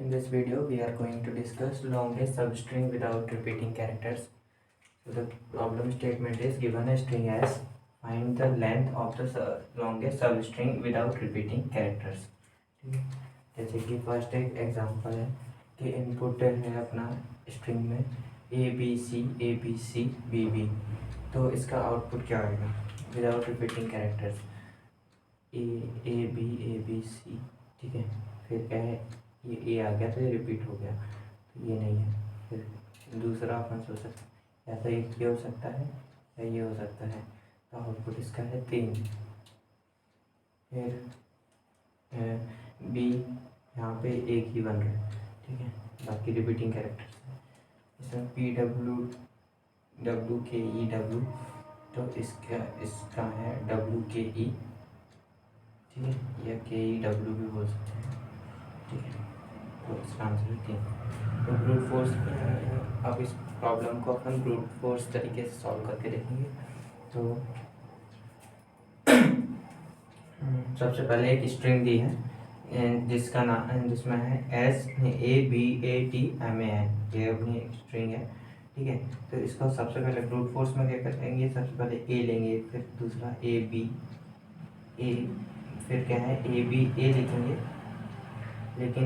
In this video, we are going to discuss longest substring without repeating characters. So the problem statement is given a string as find the length of the longest substring without repeating characters. ठीक है, जैसे कि first एक example है कि input है अपना string में ABCBB, तो इसका आउटपुट क्या होगा विदाउट रिपीटिंग कैरेक्टर्स AB, ठीक है। फिर क्या है, ये ए आ गया तो ये रिपीट हो गया, तो ये नहीं है। फिर दूसरा अपन सोच सकते हैं या तो एक ये हो सकता है या ये हो सकता है, तो आउटपुट इसका है 3। फिर बी, यहाँ पे एक ही बन रहा है, ठीक है, बाकी रिपीटिंग कैरेक्टर्स है। इसमें PWWKEW, तो इसका है WKE, ठीक है, या KEW भी बोल सकते हैं, ठीक है। तो इसका आंसर 3। तो ब्रूट फोर्स, अब इस प्रॉब्लम को अपन ब्रूट फोर्स तरीके से सॉल्व करके देखेंगे। तो सबसे पहले एक स्ट्रिंग दी है जिसका नाम जिसमें है SABATMAN, ये अपनी स्ट्रिंग है, ठीक है। तो इसको सबसे पहले ब्रूट फोर्स में क्या करेंगे, सबसे पहले ए लेंगे, फिर दूसरा AB, फिर क्या है ABA लिखेंगे, लेकिन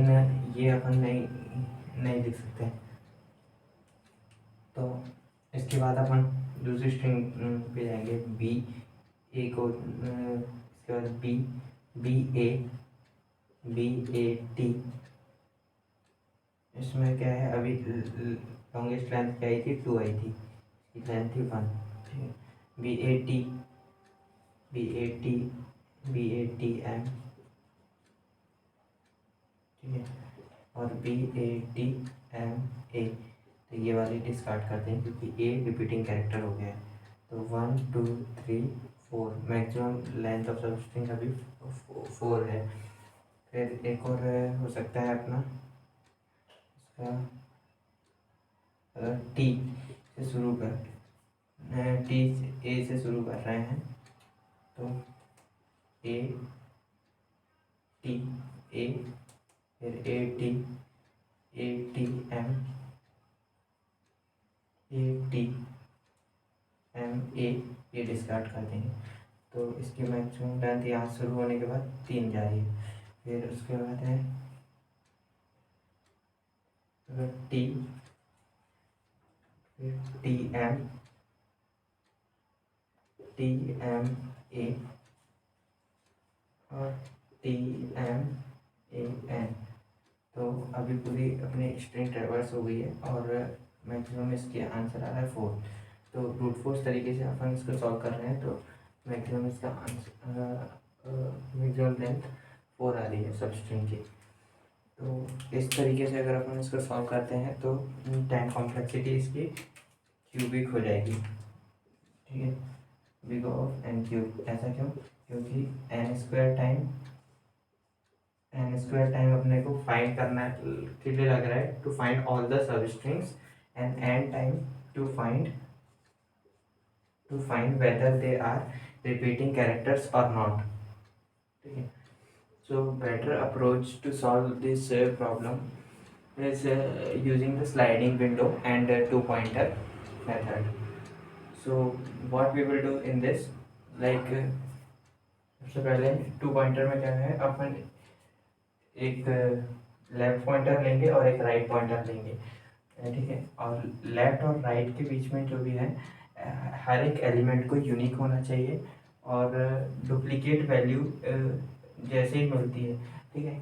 ये अपन नहीं लिख सकते। तो इसके बाद अपन दूसरी स्ट्रिंग पे जाएंगे BA को, इसके बाद BAT। इसमें क्या है, अभी लॉन्गेस्ट लेंथ क्या आई थी, 2 आई थी, इसकी लेंथ थी 1, ठीक है। BATM, ठीक है, और BATMA, तो ये वाली डिस्कार्ड करते हैं क्योंकि ए रिपीटिंग कैरेक्टर हो गया है। तो 1 2 3 4, मैक्सिमम लेंथ ऑफ सबस्ट्रिंग अभी 4 है। फिर एक और हो सकता है अपना इसका, अगर टी से शुरू कर टी ए से शुरू कर रहे हैं तो ATA, फिर ATMA, ये डिस्कार्ड कर देंगे। तो इसकी मैक्सिमम लेंथ यहाँ शुरू होने के बाद 3 जा रही है। फिर उसके बाद है T, फिर TMA और TMAN। तो अभी पूरी अपनी स्ट्रिंग ट्रेवर्स हो गई है और मैक्सिमम इसके आंसर आ रहा है 4। तो ब्रूट फोर्स तरीके से अपन इसको सॉल्व कर रहे हैं, तो मैक्सिमम इसका आंसर मैक्सिमम लेंथ 4 आ रही है सब स्ट्रिंग की। तो इस तरीके से अगर अपन इसको सॉल्व करते हैं तो टाइम कॉम्प्लेक्सिटी इसकी क्यूबिक हो जाएगी, ठीक है, बिग ऑफ n3। ऐसा क्यों, क्योंकि n स्क्वायर टाइम अपने को फाइंड करना के लिए लग रहा है, to find all the substrings, and n time to find whether they are repeating characters और नॉट, ठीक है। So better approach to solve this problem is using the sliding window and two pointer method. So what we will do in this, like सबसे पहले 2 pointer में क्या है, अपन एक left pointer लेंगे और एक राइट पॉइंटर लेंगे, ठीक है। और लेफ्ट और राइट के बीच में जो भी है, हर एक एलिमेंट को यूनिक होना चाहिए और डुप्लीकेट वैल्यू जैसे ही मिलती है, ठीक है।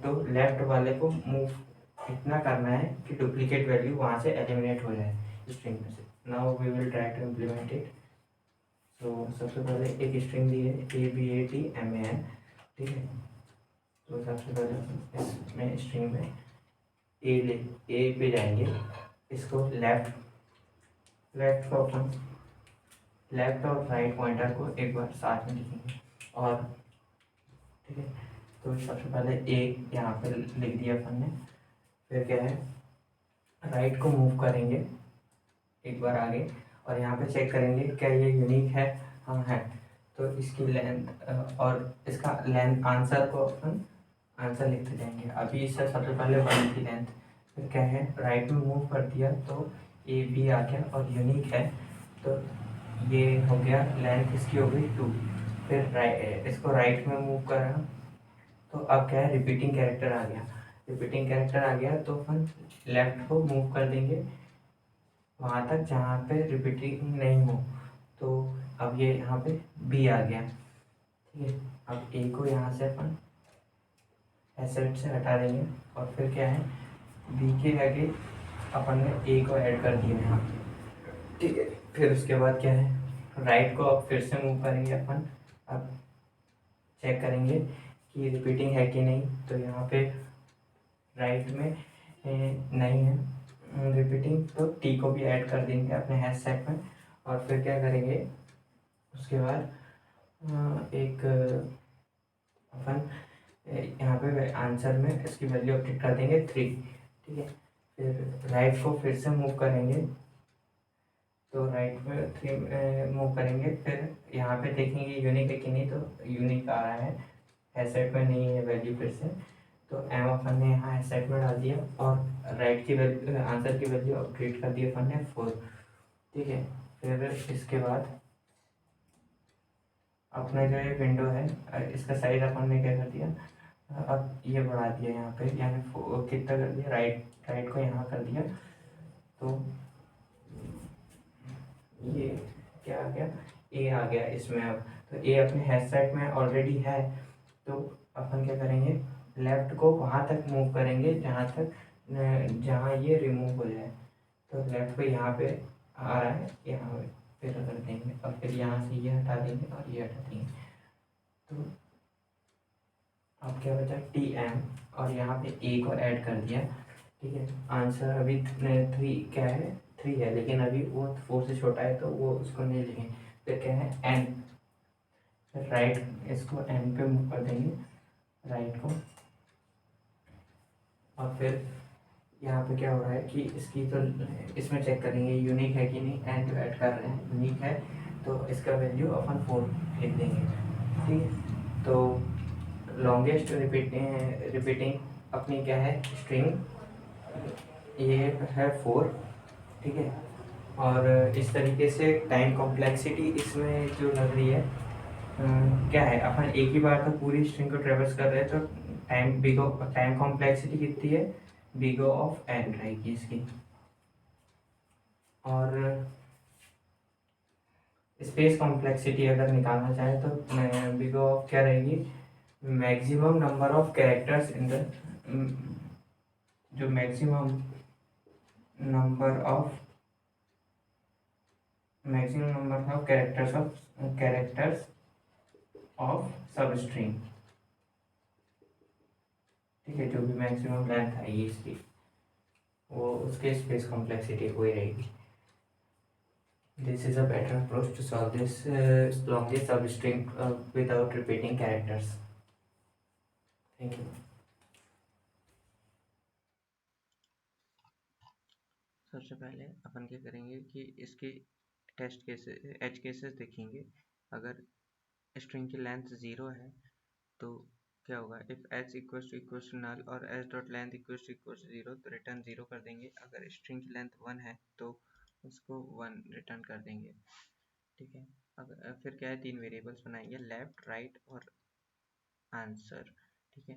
तो लेफ्ट वाले को मूव इतना करना है कि डुप्लीकेट वैल्यू वहाँ से एलिमिनेट हो जाए स्ट्रिंग में से। Now we will try to implement it. तो सबसे पहले एक स्ट्रिंग दी है ABATMAN, ठीक है। तो सबसे पहले इसमें स्ट्रिंग में ए पे जाएंगे, इसको लेफ्ट को अपन लेफ्ट और राइट पॉइंटर को एक बार साथ में लिखेंगे, और ठीक है। तो सबसे पहले ए यहाँ पे लिख दिया अपन ने। फिर क्या है, राइट को मूव करेंगे एक बार आगे, और यहाँ पे चेक करेंगे क्या ये यूनिक है, हाँ है। तो इसकी लेंथ और इसका लेंथ आंसर को अपन आंसर लिखते जाएंगे। अभी इससे सबसे पहले 1 की लेंथ, फिर क्या है राइट में मूव कर दिया तो ए बी आ गया और यूनिक है, तो ये हो गया लेंथ इसकी हो गई 2। फिर इसको राइट में मूव करा तो अब क्या है रिपीटिंग कैरेक्टर आ गया। रिपीटिंग कैरेक्टर आ गया तो अपन लेफ्ट को मूव कर देंगे वहाँ तक जहाँ पे रिपीटिंग नहीं हो। तो अब ये यहाँ पे बी आ गया, ठीक है। अब ए को यहाँ से अपन एसेट से हटा देंगे और फिर क्या है बी के आगे अपन ने ए को ऐड कर दिया यहाँ पे, ठीक है। फिर उसके बाद क्या है राइट को अब फिर से मूव करेंगे अपन। अब चेक करेंगे कि रिपीटिंग है कि नहीं, तो यहाँ पे राइट में नहीं है रिपीटिंग, तो टी को भी ऐड कर देंगे अपने हैश सेट में। और फिर क्या करेंगे उसके बाद एक अपन यहाँ पे आंसर में इसकी वैल्यू अपडेट कर देंगे 3, ठीक है। फिर राइट को फिर से मूव करेंगे, तो राइट में 3 मूव करेंगे। फिर यहाँ पे देखेंगे यूनिक है कि नहीं, तो यूनिक आ रहा है, एसेट में नहीं है वैल्यू फिर से, तो एम अपन ने यहाँ एसेट में डाल दिया और राइट की वैल्यू आंसर की वैल्यू अपडेट कर दी अपन ने 4, ठीक है। फिर इसके बाद अपना जो ये विंडो है इसका साइज अपन ने क्या कर दिया, अब ये बढ़ा दिया यहाँ पे, यानी कितना कर दिया राइट राइट को यहाँ कर दिया, तो ये क्या आ गया ए आ गया इसमें। अब तो ए अपने हैश सेट में ऑलरेडी है, तो अपन क्या करेंगे लेफ्ट को वहाँ तक मूव करेंगे जहाँ तक जहाँ ये रिमूव हो जाए। तो लेफ्ट को यहाँ पे आ रहा है, यहाँ पे फिर कर देंगे और फिर यहाँ से ये हटा देंगे और ये हटा देंगे। तो अब क्या बचा टी एम, और यहाँ पे ए को ऐड कर दिया, ठीक है। आंसर अभी 3 क्या है 3 है, लेकिन अभी वो 4 से छोटा है तो वो उसको नहीं लिखेंगे। फिर क्या है एन, फिर राइट इसको एन पे मूव कर देंगे राइट को। और फिर यहाँ पे क्या हो रहा है कि इसकी तो इसमें चेक करेंगे यूनिक है कि नहीं, एन जो ऐड कर रहे हैं यूनिक है, तो इसका वैल्यू अपन 4 लिख देंगे, ठीक है। तो लॉन्गेस्ट रिपीटिंग अपनी क्या है स्ट्रिंग, ये है 4, ठीक है। और इस तरीके से टाइम कॉम्प्लेक्सिटी इसमें जो लग रही है क्या है, अपन एक ही बार तो पूरी स्ट्रिंग को ट्रेवर्स कर रहे हैं, तो टाइम कॉम्प्लेक्सिटी कितनी है बिग ऑफ एन रहेगी इसकी। और स्पेस कॉम्प्लेक्सिटी अगर निकालना चाहे तो बिग ऑफ क्या रहेगी, maximum number of characters in the जो number of characters of substring, ठीक है। जो भी मैक्सिमम लेंथ आएगी इसकी वो उसके स्पेस कॉम्प्लेक्सिटी वही रहेगी। This is a better approach to solve this longest substring without repeating characters. Thank you. सबसे पहले अपन क्या करेंगे कि इसकी टेस्ट केसेस एज केसेस देखेंगे। अगर स्ट्रिंग की लेंथ 0 है तो क्या होगा, if H equals to null और H dot length equals to 0 तो रिटर्न 0 कर देंगे। अगर स्ट्रिंग की लेंथ 1 है तो उसको 1 रिटर्न कर देंगे, ठीक है। अगर फिर क्या है 3 वेरिएबल्स बनाएंगे, लेफ्ट राइट और आंसर, ठीक है।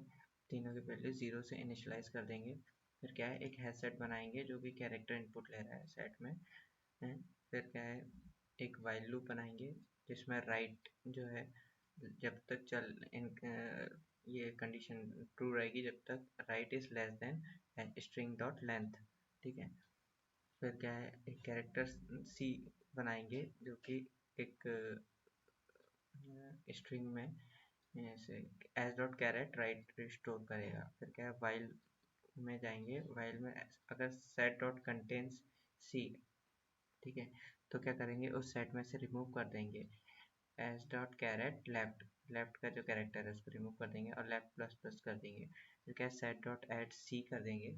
तीनों के पहले 0 से इनिशियलाइज कर देंगे। फिर क्या है एक हैश सेट बनाएंगे जो कि कैरेक्टर इनपुट ले रहा है सेट में है। फिर क्या है एक वाइल लूप बनाएंगे जिसमें राइट जो है जब तक चल ये कंडीशन ट्रू रहेगी जब तक right is less than string dot length, ठीक है। फिर क्या है एक कैरेक्टर सी बनाएंगे जो कि एक स्ट्रिंग में ऐसे s dot caret right store करेगा। फिर क्या है वाइल में जाएंगे, वाइल में अगर सेट डॉट कंटेंस सी, ठीक है, तो क्या करेंगे उस सेट में से रिमूव कर देंगे s dot caret left, left का जो कैरेक्टर है उसको रिमूव कर देंगे और लेफ्ट प्लस प्लस कर देंगे। फिर क्या सेट डॉट एड सी कर देंगे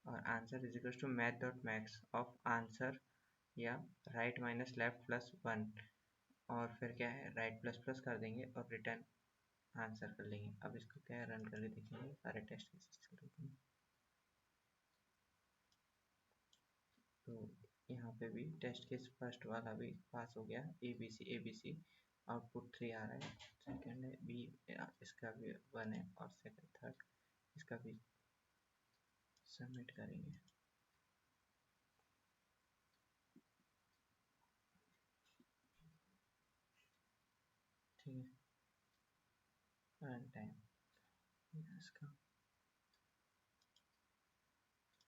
और answer is equal to math dot max of answer या राइट माइनस लेफ्ट प्लस 1। और फिर क्या है राइट प्लस प्लस कर देंगे और रिटर्न आंसर कर लेंगे। अब इसको क्या रन करके देखेंगे, सारे टेस्ट केसेस चल रहे हैं। तो यहाँ पे भी टेस्ट केस फर्स्ट वाला भी पास हो गया, ए बी सी आउटपुट 3 आ रहा है। सेकंड है बी, इसका भी 1 है, और सेकंड थर्ड इसका भी सबमिट करेंगे। ठीक है, रन टाइम इसका